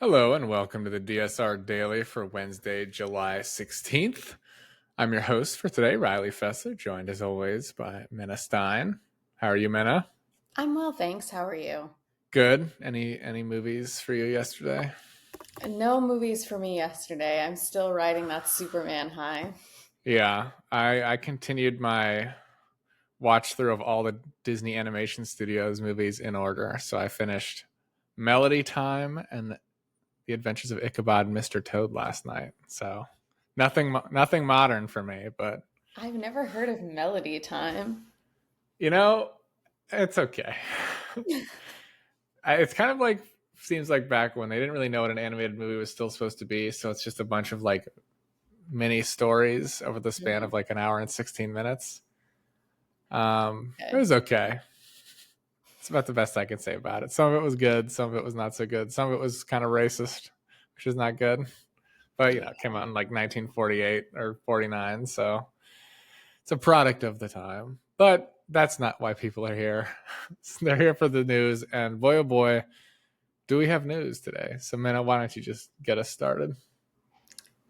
Hello and welcome to the DSR Daily for Wednesday, July 16th. I'm your host for today, Riley Fessler, joined as always by Minna Stein. How are you, Minna? I'm well, thanks. How are you? Good. Any movies for you yesterday? No movies for me yesterday. I'm still riding that Superman high. Yeah, I continued my watch through of all the Disney Animation Studios movies in order. So I finished Melody Time and The Adventures of Ichabod and Mr. Toad last night. So nothing modern for me, but I've never heard of Melody Time. you know, it's okay. It's kind of like seems like back when they didn't really know what an animated movie was still supposed to be, so it's just a bunch of like mini stories over the span of Mhm. like an hour and 16 minutes. It Okay. was okay. It's about the best I can say about it. Some of it was good, some of it was not so good. Some of it was kind of racist, which is not good. But Yeah. it came out in like 1948 or 49, so it's a product of the time. But that's not why people are here. They're here for the news, and boy oh boy, do we have news today? So, Minna, why don't you just get us started?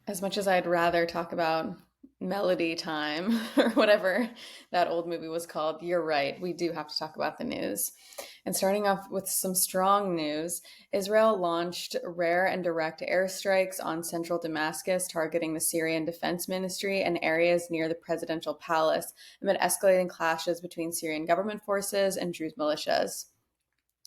As much as I'd rather talk about Melody Time or whatever that old movie was called, you're right. We do have to talk about the news. And starting off with some strong news, Israel launched rare and direct airstrikes on central Damascus, targeting the Syrian Defense Ministry and areas near the presidential palace amid escalating clashes between Syrian government forces and Druze militias.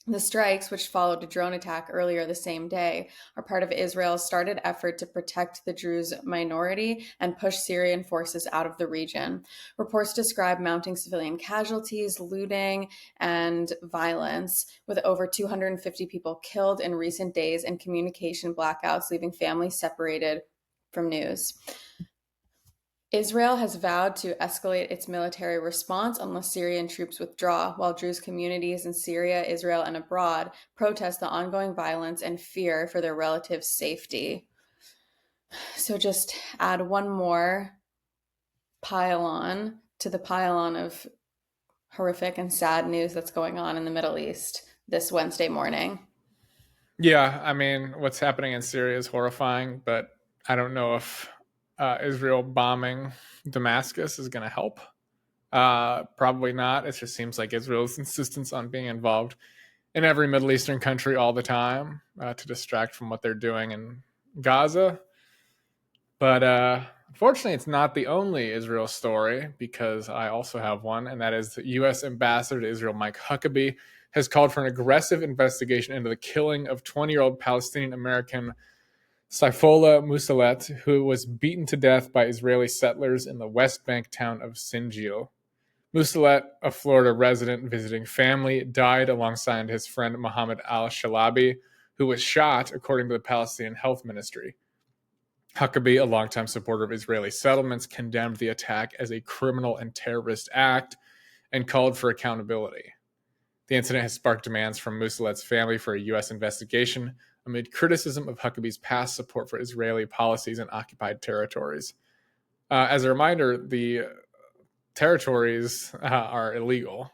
The strikes, which followed a drone attack earlier the same day, are part of Israel's started effort to protect the Druze minority and push Syrian forces out of the region. Reports describe mounting civilian casualties, looting, and violence, with over 250 people killed in recent days and communication blackouts, leaving families separated from news. Israel has vowed to escalate its military response unless Syrian troops withdraw, while Druze communities in Syria, Israel, and abroad protest the ongoing violence and fear for their relatives' safety. So just add one more pylon to the pylon of horrific and sad news that's going on in the Middle East this Wednesday morning. Yeah, I mean, what's happening in Syria is horrifying, but I don't know if Israel bombing Damascus is going to help. Probably not. It just seems like Israel's insistence on being involved in every Middle Eastern country all the time to distract from what they're doing in Gaza. But unfortunately, it's not the only Israel story because I also have one, and that is the U.S. Ambassador to Israel, Mike Huckabee, has called for an aggressive investigation into the killing of 20-year-old Palestinian American Saifola Musalet, who was beaten to death by Israeli settlers in the West Bank town of Sinjil. Musalet, a Florida resident visiting family, died alongside his friend Mohammed al Shalabi, who was shot, according to the Palestinian Health Ministry. Huckabee, a longtime supporter of Israeli settlements, condemned the attack as a criminal and terrorist act and called for accountability. The incident has sparked demands from Musalet's family for a U.S. investigation amid criticism of Huckabee's past support for Israeli policies in occupied territories. As a reminder, the territories are illegal.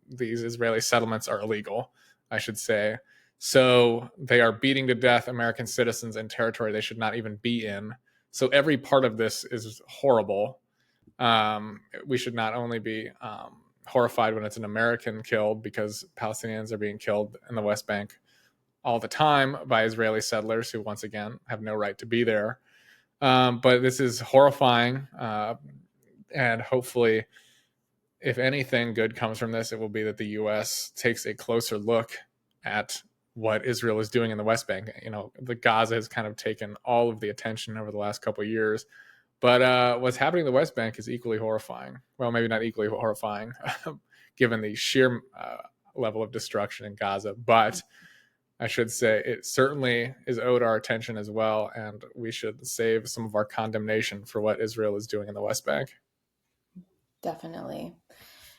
These Israeli settlements are illegal, I should say. So they are beating to death American citizens in territory they should not even be in. So every part of this is horrible. We should not only be horrified when it's an American killed, because Palestinians are being killed in the West Bank all the time by Israeli settlers who, once again, have no right to be there. But this is horrifying, and hopefully, if anything good comes from this, it will be that the U.S. takes a closer look at what Israel is doing in the West Bank. The Gaza has kind of taken all of the attention over the last couple of years, but what's happening in the West Bank is equally horrifying. Well, maybe not equally horrifying, given the sheer level of destruction in Gaza, but I should say it certainly is owed our attention as well, and we should save some of our condemnation for what Israel is doing in the West Bank. Definitely.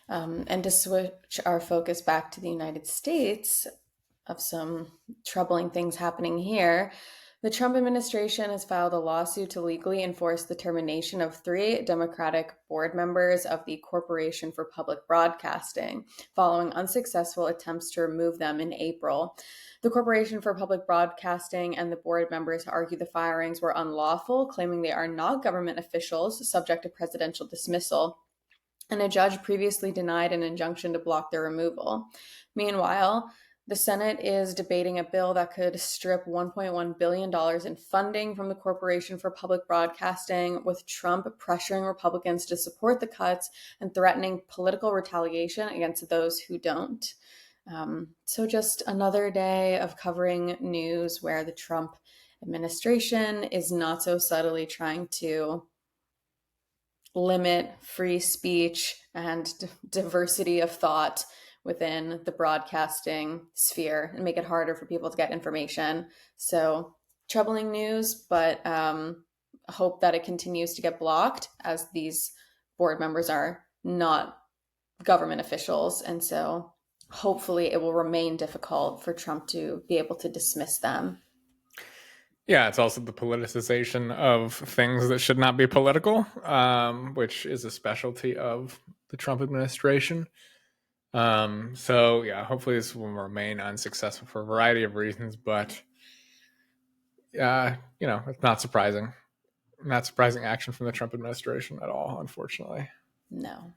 And to switch our focus back to the United States, of some troubling things happening here. The Trump administration has filed a lawsuit to legally enforce the termination of three Democratic board members of the Corporation for Public Broadcasting, following unsuccessful attempts to remove them in April. The Corporation for Public Broadcasting and the board members argue the firings were unlawful, claiming they are not government officials subject to presidential dismissal, and a judge previously denied an injunction to block their removal. Meanwhile, the Senate is debating a bill that could strip $1.1 billion in funding from the Corporation for Public Broadcasting, with Trump pressuring Republicans to support the cuts and threatening political retaliation against those who don't. So, just another day of covering news where the Trump administration is not so subtly trying to limit free speech and diversity of thought within the broadcasting sphere and make it harder for people to get information. So, troubling news, but hope that it continues to get blocked, as these board members are not government officials. And so hopefully it will remain difficult for Trump to be able to dismiss them. Yeah, it's also the politicization of things that should not be political, which is a specialty of the Trump administration. So yeah, hopefully this will remain unsuccessful for a variety of reasons, but it's not surprising. Not surprising action from the Trump administration at all, unfortunately. No.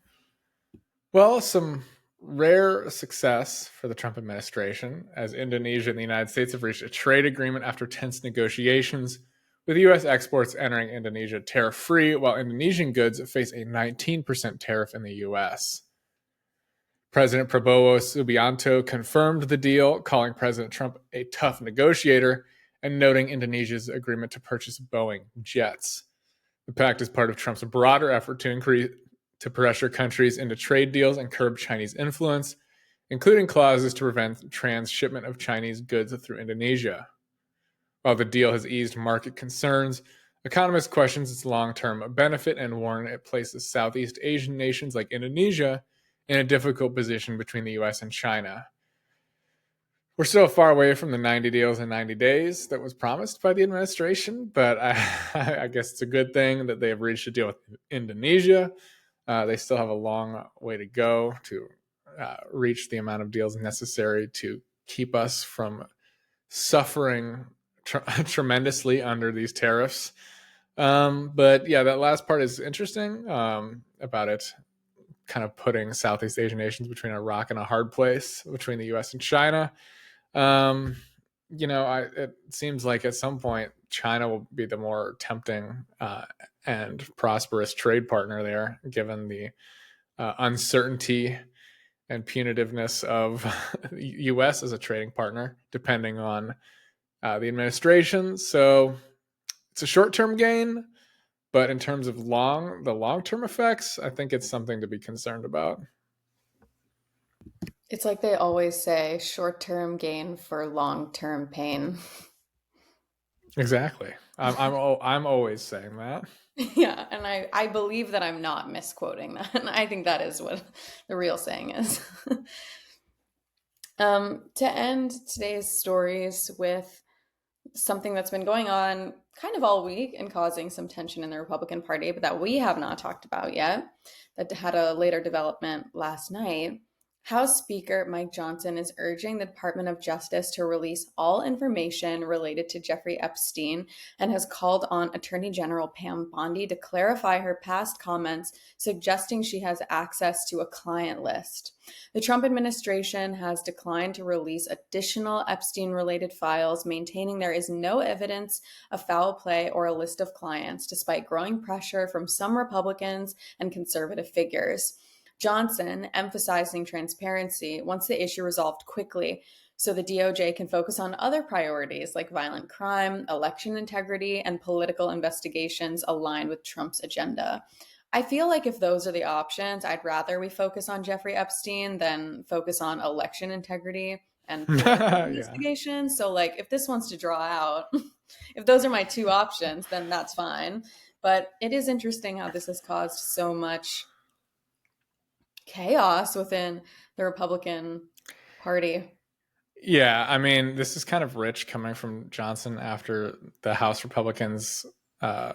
Well, some rare success for the Trump administration, as Indonesia and the United States have reached a trade agreement after tense negotiations, with U.S. exports entering Indonesia tariff-free, while Indonesian goods face a 19% tariff in the U.S. President Prabowo Subianto confirmed the deal, calling President Trump a tough negotiator and noting Indonesia's agreement to purchase Boeing jets. The pact is part of Trump's broader effort to pressure countries into trade deals and curb Chinese influence, including clauses to prevent transshipment of Chinese goods through Indonesia. While the deal has eased market concerns, economists question its long-term benefit and warn it places Southeast Asian nations like Indonesia in a difficult position between the US and China. We're still far away from the 90 deals in 90 days that was promised by the administration, but I guess it's a good thing that they have reached a deal with Indonesia. They still have a long way to go to reach the amount of deals necessary to keep us from suffering tremendously under these tariffs. But yeah, that last part is interesting about it kind of putting Southeast Asian nations between a rock and a hard place between the US and China. It seems like at some point China will be the more tempting and prosperous trade partner there, given the uncertainty and punitiveness of the U.S. as a trading partner, depending on the administration. So it's a short-term gain, but in terms of the long-term effects, I think it's something to be concerned about. It's like they always say, short-term gain for long-term pain. Exactly. I'm always saying that. Yeah, and I believe that I'm not misquoting that. And I think that is what the real saying is. To end today's stories with something that's been going on kind of all week and causing some tension in the Republican Party, but that we have not talked about yet, that had a later development last night. House Speaker Mike Johnson is urging the Department of Justice to release all information related to Jeffrey Epstein and has called on Attorney General Pam Bondi to clarify her past comments suggesting she has access to a client list. The Trump administration has declined to release additional Epstein-related files, maintaining there is no evidence of foul play or a list of clients, despite growing pressure from some Republicans and conservative figures. Johnson, emphasizing transparency, wants the issue resolved quickly so the DOJ can focus on other priorities like violent crime, election integrity, and political investigations aligned with Trump's agenda. I feel like if those are the options, I'd rather we focus on Jeffrey Epstein than focus on election integrity and political Yeah. investigations. So, like, if this wants to draw out, if those are my two options, then that's fine. But it is interesting how this has caused so much chaos within the Republican Party. Yeah, I mean, this is kind of rich coming from Johnson after the House Republicans uh,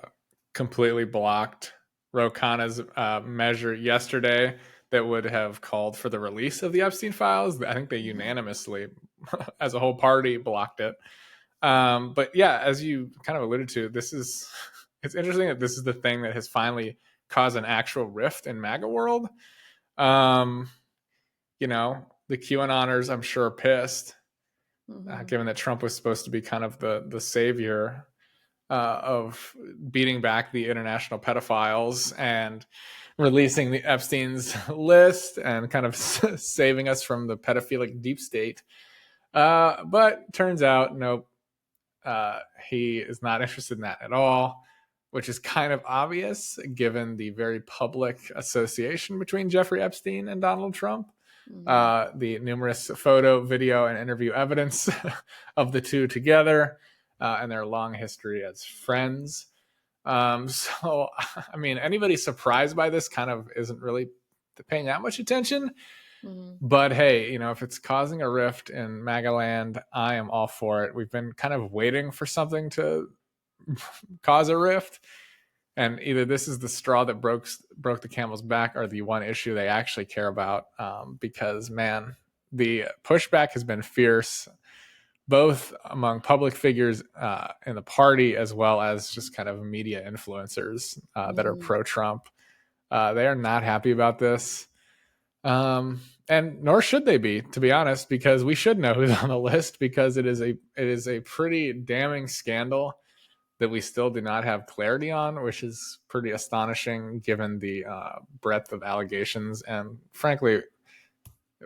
completely blocked Ro Khanna's measure yesterday that would have called for the release of the Epstein files. I think they Mhm. unanimously, as a whole party, blocked it. But yeah, as you kind of alluded to, this is it's interesting that this is the thing that has finally caused an actual rift in MAGA world. Um, the QAnoners, I'm sure, are pissed, Mhm. given that Trump was supposed to be kind of the savior of beating back the international pedophiles and releasing the Epstein's list and kind of saving us from the pedophilic deep state. But turns out, nope, he is not interested in that at all, which is kind of obvious given the very public association between Jeffrey Epstein and Donald Trump. Mhm. The numerous photo, video, and interview evidence of the two together, and their long history as friends. So, I mean, anybody surprised by this kind of isn't really paying that much attention. Mhm. But hey, if it's causing a rift in Magaland, I am all for it. We've been kind of waiting for something to cause a rift, and either this is the straw that broke the camel's back, or the one issue they actually care about. Because man, the pushback has been fierce, both among public figures in the party as well as just kind of media influencers that are Mhm. pro-Trump. They are not happy about this. And nor should they be, to be honest, because we should know who's on the list, because it is a pretty damning scandal that we still do not have clarity on, which is pretty astonishing given the breadth of allegations. And frankly,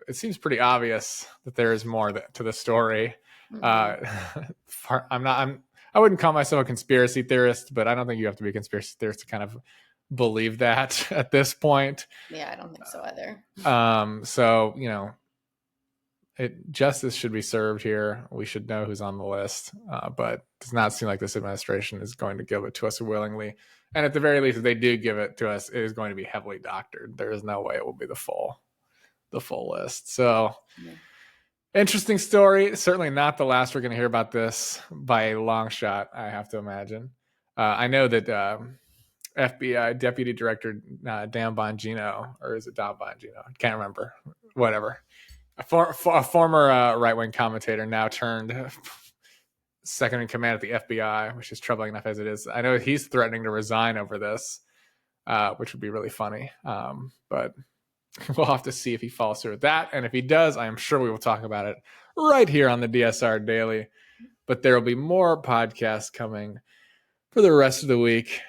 it seems pretty obvious that there is more to the story. Uh, Mhm. I'm not. I wouldn't call myself a conspiracy theorist, but I don't think you have to be a conspiracy theorist to kind of believe that at this point. Yeah, I don't think so either. So justice should be served here. We should know who's on the list, but it does not seem like this administration is going to give it to us willingly. And at the very least, if they do give it to us, it is going to be heavily doctored. There is no way it will be the full list. So Yeah. interesting story. Certainly not the last we're going to hear about this by a long shot, I have to imagine. I know that FBI Deputy Director Dan Bongino, or is it Don Bongino? I can't remember. Whatever. A former right wing commentator, now turned second in command at the FBI, which is troubling enough as it is. I know he's threatening to resign over this, which would be really funny. But we'll have to see if he follows through with that. And if he does, I am sure we will talk about it right here on the DSR Daily. But there will be more podcasts coming for the rest of the week,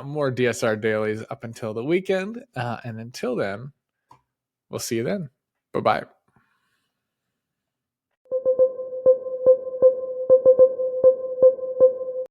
more DSR Dailies up until the weekend. And until then, we'll see you then. Bye bye.